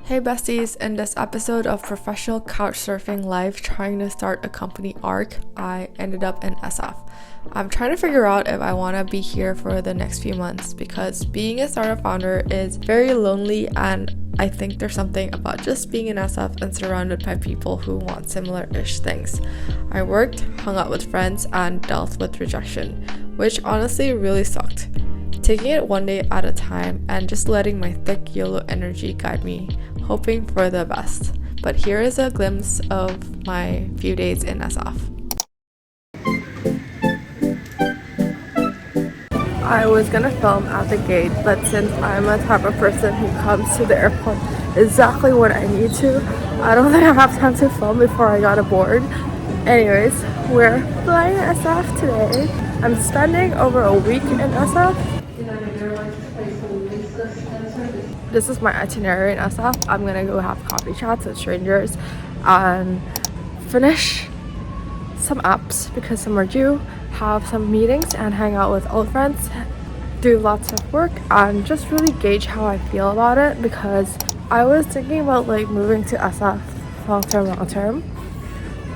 Hey besties, in this episode of Professional Couchsurfing Life trying to start a company arc, I ended up in SF. I'm trying to figure out if I want to be here for the next few months because being a startup founder is very lonely, and I think there's something about just being in SF and surrounded by people who want similar-ish things. I worked, hung out with friends, and dealt with rejection, which honestly really sucked. Taking it one day at a time and just letting my thick YOLO energy guide me, hoping for the best. But here is a glimpse of my few days in SF. I was gonna film at the gate, but since I'm a type of person who comes to the airport exactly when I need to, I don't think I have time to film before I got aboard. Anyways, we're flying SF today. I'm spending over a week in SF. This is my itinerary in SF. I'm gonna go have coffee chats with strangers and finish some apps because some are due, have some meetings and hang out with old friends, do lots of work and just really gauge how I feel about it, because I was thinking about like moving to SF long term,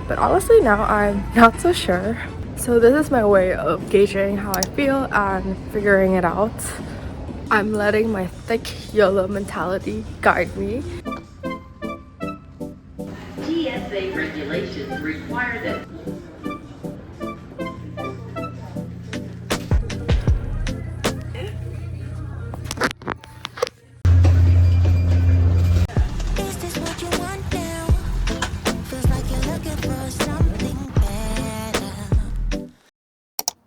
but honestly now I'm not so sure. So this is my way of gauging how I feel and figuring it out. I'm letting my thick YOLO mentality guide me. TSA regulations require that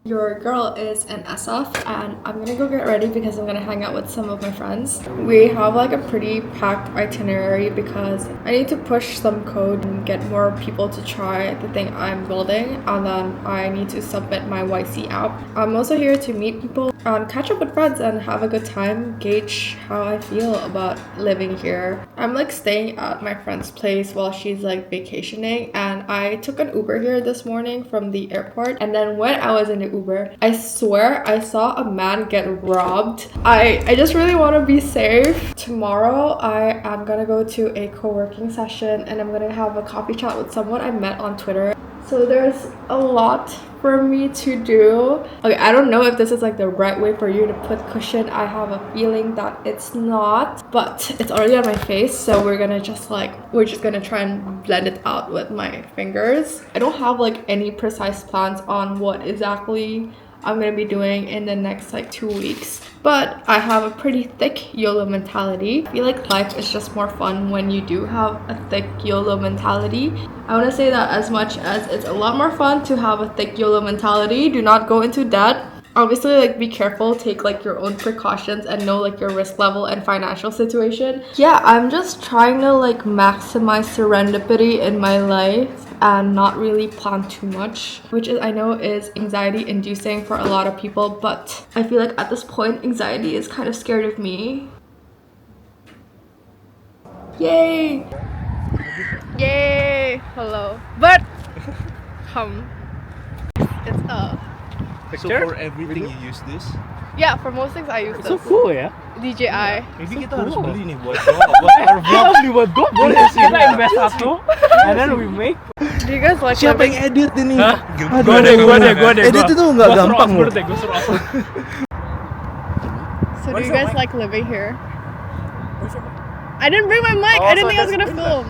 Your girl is in SF and I'm gonna go get ready because I'm gonna hang out with some of my friends. We have like a pretty packed itinerary because I need to push some code and get more people to try the thing I'm building, and then I need to submit my YC app. I'm also here to meet people and catch up with friends and have a good time, gauge how I feel about living here. I'm like staying at my friend's place while she's like vacationing, and I took an Uber here this morning from the airport, and then when I was in the Uber, I swear I saw a man get robbed. I just really want to be safe. Tomorrow I am gonna go to a co-working session and I'm gonna have a coffee chat with someone I met on Twitter. So there's a lot for me to do. Okay, I don't know if this is like the right way for you to put cushion. I have a feeling that it's not, but it's already on my face, so we're just gonna try and blend it out with my fingers. I don't have like any precise plans on what exactly I'm gonna be doing in the next like 2 weeks, but I have a pretty thick YOLO mentality. I feel like life is just more fun when you do have a thick YOLO mentality. I want to say that as much as it's a lot more fun to have a thick YOLO mentality, do not go into debt. Obviously, like, be careful, take like your own precautions and know like your risk level and financial situation. Yeah, I'm just trying to like maximize serendipity in my life and not really plan too much, which is, I know, is anxiety inducing for a lot of people, but I feel like at this point anxiety is kind of scared of me. Yay! Yay! Hello. But it's a So for everything you use this? yeah, for most things I use this. So cool ya. DJI. Maybe kita harus beli nih buat our vlog. Kita beli buat gua boleh sih. Kita invest satu, and then we make. Do you guys like Siapa living? yang edit ini? Gua deh. Edit itu nggak gampang loh. Gua suruh upload. So do you guys like living here? I didn't bring my mic. I didn't think I was gonna film.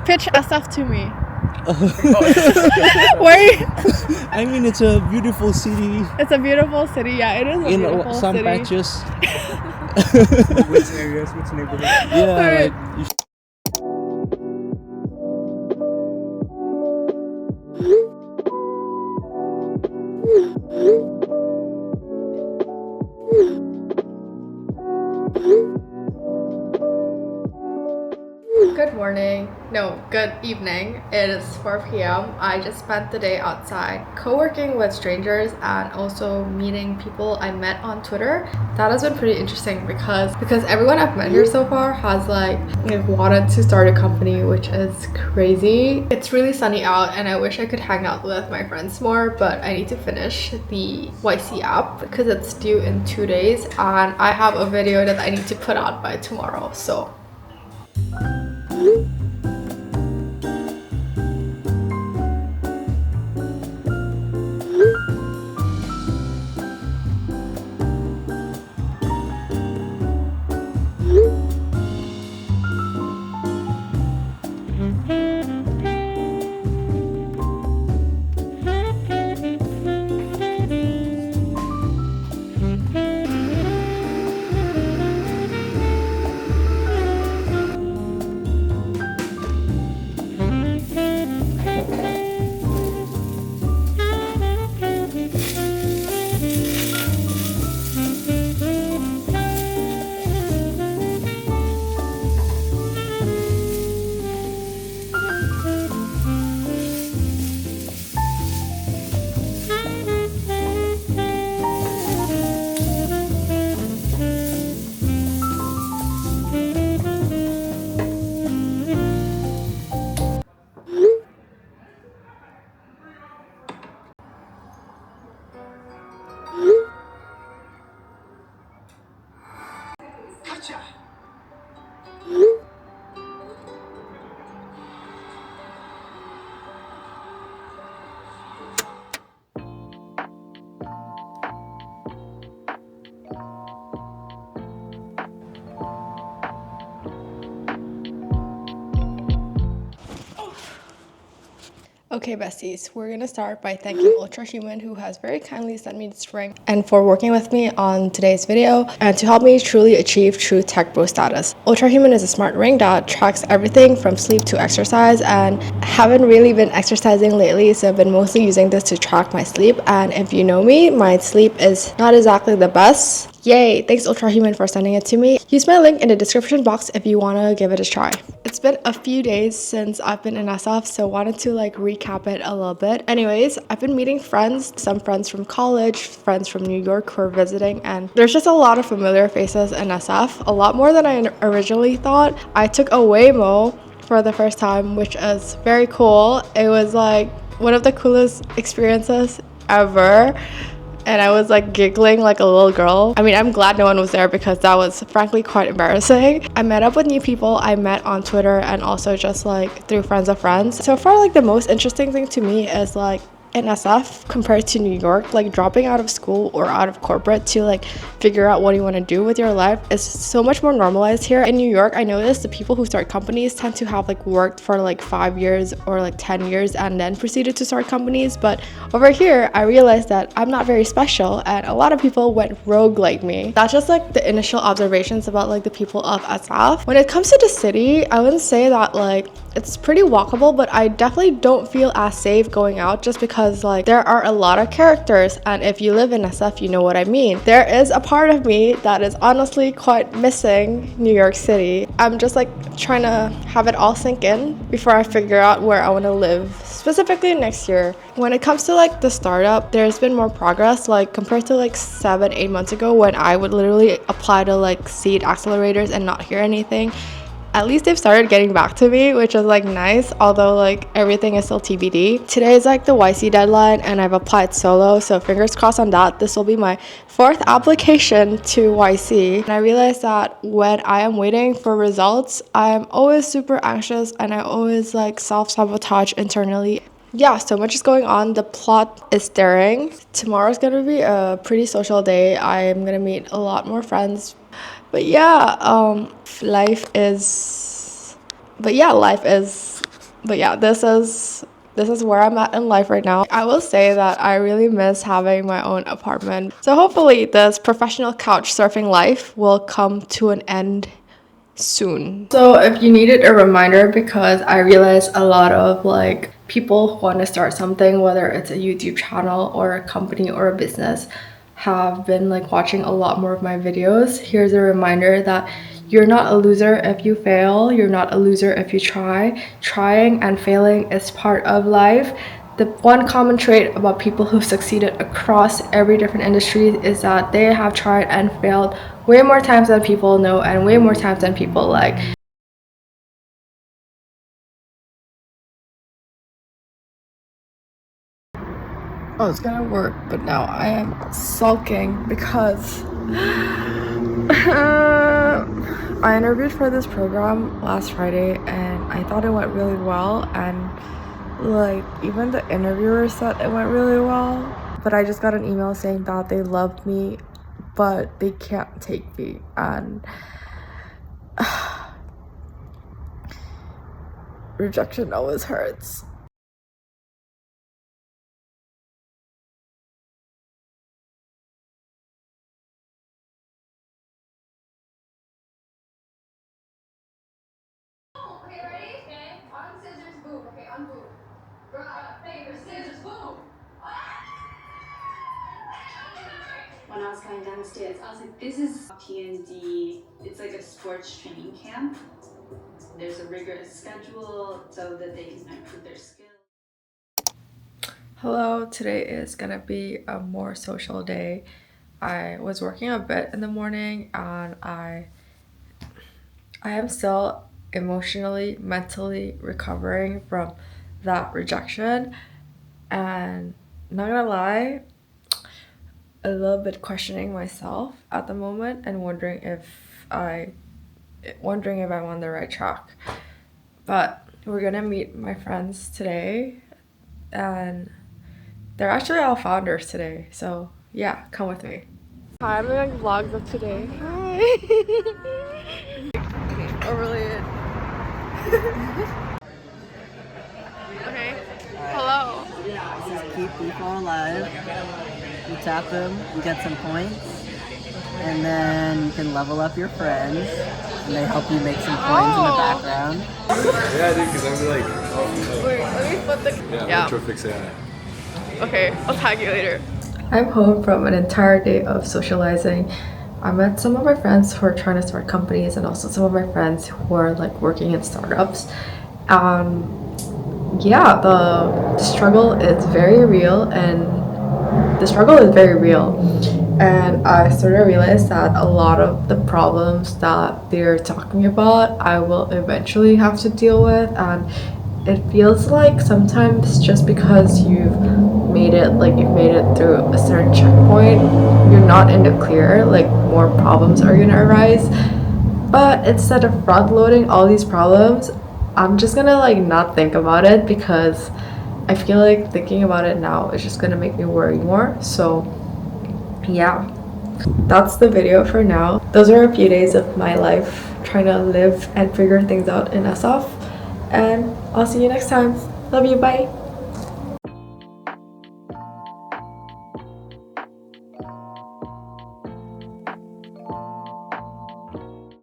Pitch SF to me. Where? I mean, it's a beautiful city. It's a beautiful city. Yeah, it is a In beautiful some city. patches. Which areas, which neighborhoods? Yeah, Alright. like Good morning. No, good evening. It is 4 p.m. I just spent the day outside co-working with strangers and also meeting people I met on Twitter. That has been pretty interesting because everyone I've met here so far has like wanted to start a company, which is crazy. It's really sunny out and I wish I could hang out with my friends more, but I need to finish the YC app because it's due in 2 days and I have a video that I need to put out by tomorrow. So Okay, besties, we're gonna start by thanking Ultrahuman, who has very kindly sent me this ring, and for working with me on today's video and to help me truly achieve true tech bro status. Ultrahuman is a smart ring that tracks everything from sleep to exercise, and haven't really been exercising lately, so I've been mostly using this to track my sleep. And if you know me, my sleep is not exactly the best. Yay! Thanks Ultrahuman for sending it to me. Use my link in the description box if you want to give it a try. It's been a few days since I've been in SF, so wanted to like recap it a little bit. Anyways, I've been meeting friends, some friends from college, friends from New York who are visiting, and there's just a lot of familiar faces in SF, a lot more than I originally thought. I took a Waymo for the first time, which is very cool. It was like one of the coolest experiences ever. And I was like giggling like a little girl. I mean, I'm glad no one was there because that was frankly quite embarrassing. I met up with new people I met on Twitter and also just like through friends of friends. So far, like the most interesting thing to me is like in SF compared to New York, like dropping out of school or out of corporate to like figure out what you want to do with your life is so much more normalized here. In New York, I noticed the people who start companies tend to have like worked for like 5 years or like 10 years and then proceeded to start companies. But over here, I realized that I'm not very special and a lot of people went rogue like me. That's just like the initial observations about like the people of SF. When it comes to the city, I wouldn't say that like it's pretty walkable, but I definitely don't feel as safe going out just because like there are a lot of characters, and if you live in SF, you know what I mean. There is a part of me that is honestly quite missing New York City. I'm just like trying to have it all sink in before I figure out where I want to live, specifically next year. When it comes to like the startup, there's been more progress like compared to like 7-8 months ago when I would literally apply to like seed accelerators and not hear anything. At least they've started getting back to me, which is like nice, although like everything is still TBD. Today is like the YC deadline and I've applied solo, so fingers crossed on that. This will be my 4th application to YC. And I realized that when I am waiting for results, I'm always super anxious and I always like self-sabotage internally. Yeah, so much is going on. The plot is stirring. Tomorrow's gonna be a pretty social day. I'm gonna meet a lot more friends. But yeah, this is where I'm at in life right now. I will say that I really miss having my own apartment. So hopefully this professional couch surfing life will come to an end soon. So if you needed a reminder, because I realized a lot of like people who want to start something, whether it's a YouTube channel or a company or a business, have been like watching a lot more of my videos. Here's a reminder that you're not a loser if you fail. You're not a loser if you try. Trying and failing is part of life. The one common trait about people who've succeeded across every different industry is that they have tried and failed way more times than people know and way more times than people like. Oh, it's gonna work, but now I am sulking because I interviewed for this program last Friday and I thought it went really well, and like even the interviewer said it went really well, but I just got an email saying that they loved me but they can't take me, and rejection always hurts. Okay, ready? Okay. On scissors, boom. Okay, on boom. Rock, paper, scissors, boom. When I was going downstairs, I was like, this is TND. It's like a sports training camp. There's a rigorous schedule so that they can improve their skills. Hello, today is gonna be a more social day. I was working a bit in the morning and I am still emotionally, mentally recovering from that rejection, and not gonna lie, a little bit questioning myself at the moment and wondering if I'm on the right track. But we're gonna meet my friends today, and they're actually all founders today, so yeah, come with me. Hi, I'm doing vlogs of today. Hi. Overly it. Okay. Hello. This is keep people alive. You tap them, you get some points, and then you can level up your friends, and they help you make some coins in the background. Yeah, dude, because I'm like, Wait, let me put the. yeah. Ultrafix, yeah. Okay, I'll tag you later. I'm home from an entire day of socializing. I met some of my friends who are trying to start companies, and also some of my friends who are like working in startups. Yeah, the struggle is very real, and I started to realize that a lot of the problems that they're talking about I will eventually have to deal with, and it feels like sometimes just because you've made it through a certain checkpoint, you're not in the clear, like more problems are gonna arise. But instead of front loading all these problems, I'm just gonna like not think about it, because I feel like thinking about it now is just gonna make me worry more. So yeah, that's the video for now. Those are a few days of my life trying to live and figure things out in SF, and I'll see you next time. Love you, bye.